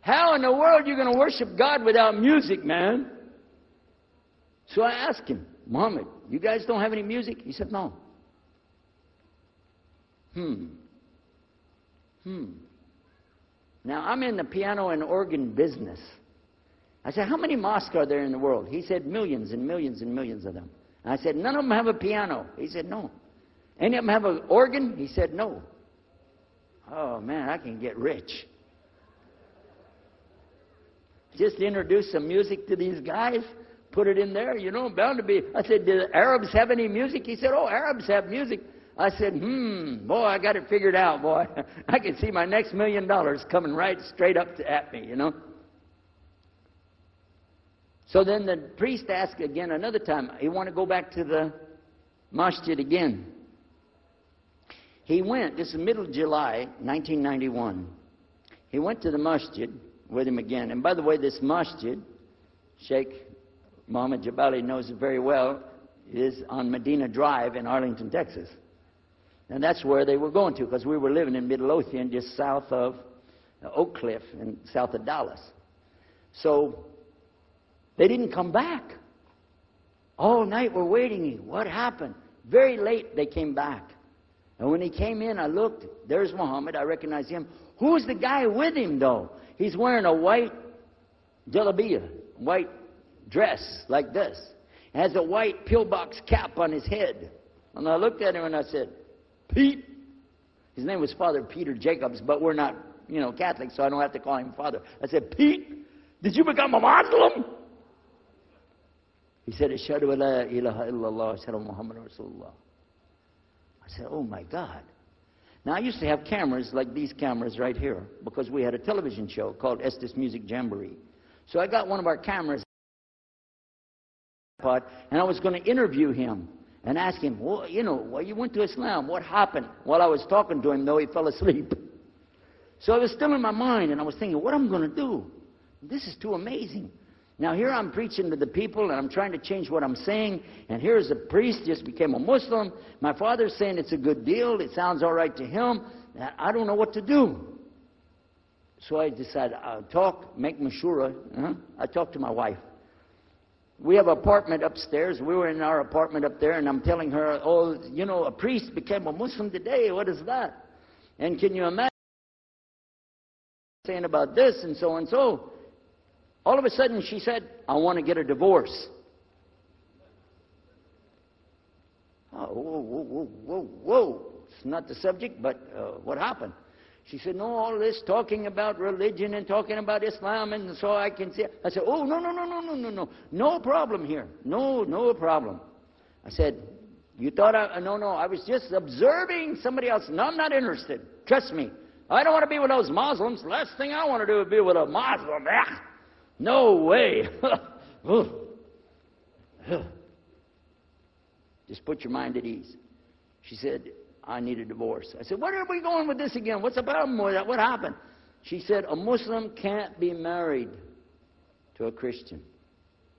How in the world are you going to worship God without music, man? So I asked him, Muhammad, you guys don't have any music? He said, no. Now, I'm in the piano and organ business. I said, how many mosques are there in the world? He said, millions and millions and millions of them. And I said, none of them have a piano. He said, no. Any of them have an organ? He said, no. Oh, man, I can get rich. Just introduce some music to these guys, put it in there, you know, bound to be. I said, do the Arabs have any music? He said, oh, Arabs have music. I said, boy, I got it figured out, boy. I can see my next $1 million coming right straight up at me, you know. So then the priest asked again another time. He wanted to go back to the masjid again. He went, this is middle of July, 1991. He went to the masjid with him again. And by the way, this masjid, Sheikh Mohammed Jabali knows it very well, is on Medina Drive in Arlington, Texas. And that's where they were going to, because we were living in Midlothian, just south of Oak Cliff and south of Dallas. So they didn't come back. All night we're waiting. What happened? Very late they came back. And when he came in, I looked. There's Muhammad. I recognized him. Who's the guy with him, though? He's wearing a white jalabiyah, white dress like this. Has a white pillbox cap on his head. And I looked at him and I said, Pete. His name was Father Peter Jacobs, but we're not, you know, Catholic, so I don't have to call him Father. I said, Pete, did you become a Muslim? He said, Ashhadu an la ilaha illallah, Ashhadu Muhammad Rasulullah. I said, oh my God. Now, I used to have cameras like these cameras right here because we had a television show called Estes Music Jamboree. So I got one of our cameras and I was going to interview him and ask him, well, you know, well, you went to Islam. What happened? While I was talking to him, though, he fell asleep. So it was still in my mind, and I was thinking, what am I going to do? This is too amazing. Now, here I'm preaching to the people, and I'm trying to change what I'm saying, and here's a priest, just became a Muslim. My father's saying it's a good deal. It sounds all right to him. I don't know what to do. So I decided I'll talk, make mashura. I talked to my wife. We have an apartment upstairs. We were in our apartment up there, and I'm telling her, oh, you know, a priest became a Muslim today. What is that? And can you imagine saying about this and so and so? All of a sudden, she said, I want to get a divorce. Oh, whoa. It's not the subject, but what happened? She said, no, all this talking about religion and talking about Islam, and so I can see. I said, oh, no. No problem here. No problem. I said, you thought no, I was just observing somebody else. No, I'm not interested. Trust me. I don't want to be with those Muslims. The last thing I want to do is be with a Muslim. No way. Just put your mind at ease. She said, I need a divorce. I said, where are we going with this again? What's the problem with that? What happened? She said, a Muslim can't be married to a Christian.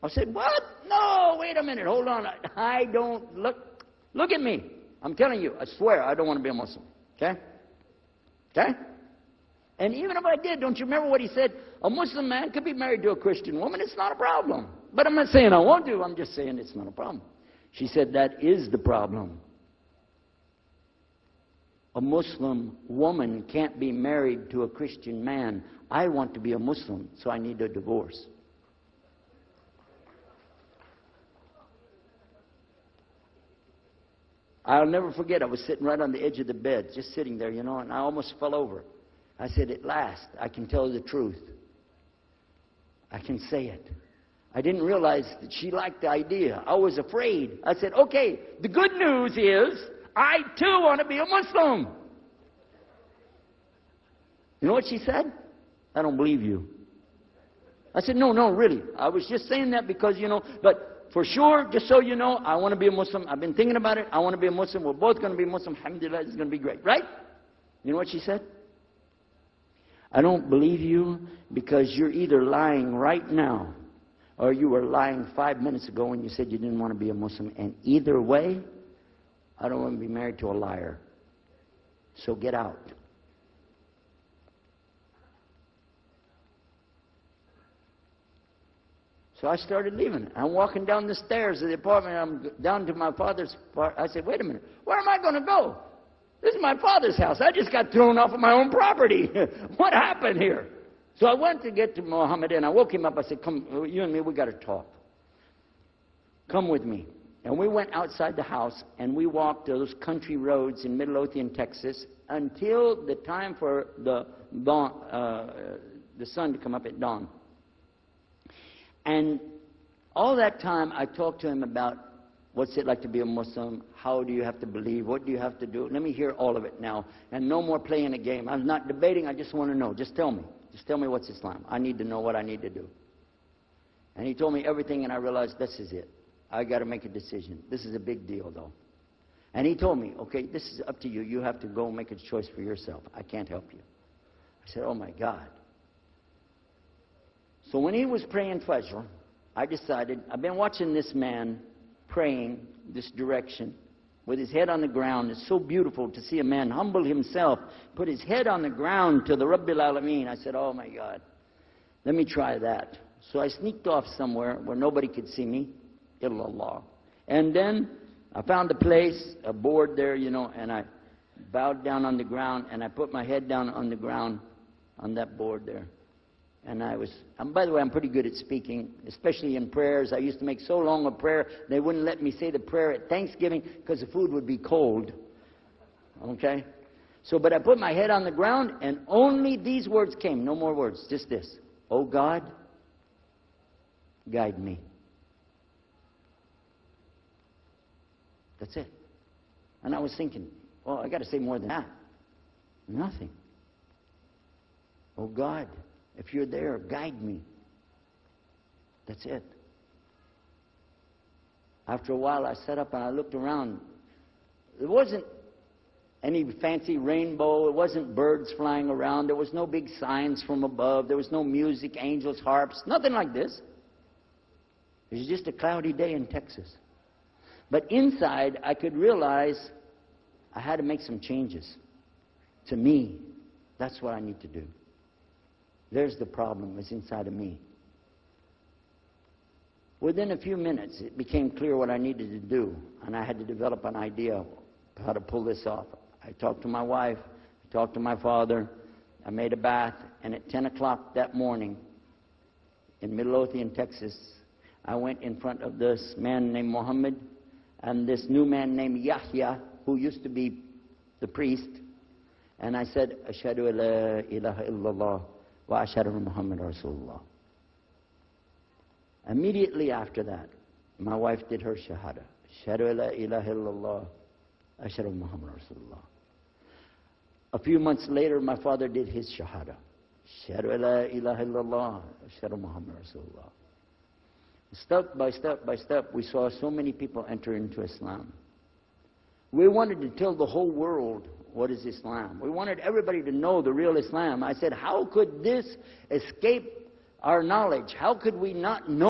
I said, what? No, wait a minute. Hold on. I don't look at me. I'm telling you, I swear, I don't want to be a Muslim. Okay? Okay? And even if I did, don't you remember what he said? A Muslim man could be married to a Christian woman. It's not a problem. But I'm not saying I won't do. I'm just saying it's not a problem. She said, that is the problem. A Muslim woman can't be married to a Christian man. I want to be a Muslim, so I need a divorce. I'll never forget, I was sitting right on the edge of the bed, just sitting there, you know, and I almost fell over. I said, at last, I can tell the truth. I can say it. I didn't realize that she liked the idea. I was afraid. I said, okay, the good news is, I too want to be a Muslim. You know what she said? I don't believe you. I said, no, really. I was just saying that because, you know, but for sure, just so you know, I want to be a Muslim. I've been thinking about it. I want to be a Muslim. We're both going to be Muslim. Alhamdulillah, it's going to be great. Right? You know what she said? I don't believe you because you're either lying right now or you were lying 5 minutes ago when you said you didn't want to be a Muslim. And either way, I don't want to be married to a liar. So get out. So I started leaving. I'm walking down the stairs of the apartment. I'm down to my father's part. I said, wait a minute. Where am I going to go? This is my father's house. I just got thrown off of my own property. What happened here? So I went to get to Muhammad, and I woke him up. I said, come, you and me, we got to talk. Come with me. And we went outside the house, and we walked those country roads in Midlothian, Texas, until the time for the sun to come up at dawn. And all that time, I talked to him about what's it like to be a Muslim, how do you have to believe, what do you have to do. Let me hear all of it now, and no more playing a game. I'm not debating, I just want to know. Just tell me. Just tell me what's Islam. I need to know what I need to do. And he told me everything, and I realized this is it. I got to make a decision. This is a big deal, though. And he told me, okay, this is up to you. You have to go make a choice for yourself. I can't help you. I said, oh, my God. So when he was praying Fajr, I decided, I've been watching this man praying this direction with his head on the ground. It's so beautiful to see a man humble himself, put his head on the ground to the Rabbil Alameen. I said, oh, my God, let me try that. So I sneaked off somewhere where nobody could see me, illallah. And then I found a place, a board there, you know, and I bowed down on the ground, and I put my head down on the ground on that board there. And by the way, I'm pretty good at speaking, especially in prayers. I used to make so long a prayer, they wouldn't let me say the prayer at Thanksgiving because the food would be cold. Okay? So, but I put my head on the ground, and only these words came, no more words, just this. Oh God, guide me. That's it. And I was thinking, well, I got to say more than that. Nothing. Oh God, if you're there, guide me. That's it. After a while, I sat up and I looked around. There wasn't any fancy rainbow. It wasn't birds flying around. There was no big signs from above. There was no music, angels, harps, nothing like this. It was just a cloudy day in Texas. But inside, I could realize I had to make some changes. To me, that's what I need to do. There's the problem, it's inside of me. Within a few minutes, it became clear what I needed to do, and I had to develop an idea of how to pull this off. I talked to my wife, I talked to my father, I made a bath, and at 10 o'clock that morning in Midlothian, Texas, I went in front of this man named Muhammad and this new man named Yahya, who used to be the priest, and I said, Ashhadu an la ilaha illallah wa ashhadu Muhammad Rasulullah. Immediately after that, my wife did her shahada. Ashhadu an la ilaha illallah, ashhadu Muhammad Rasulullah. A few months later, my father did his shahada. Ashhadu an la ilaha illallah, ashhadu Muhammad Rasulullah. Step by step by step, we saw so many people enter into Islam. We wanted to tell the whole world what is Islam. We wanted everybody to know the real Islam. I said, how could this escape our knowledge? How could we not know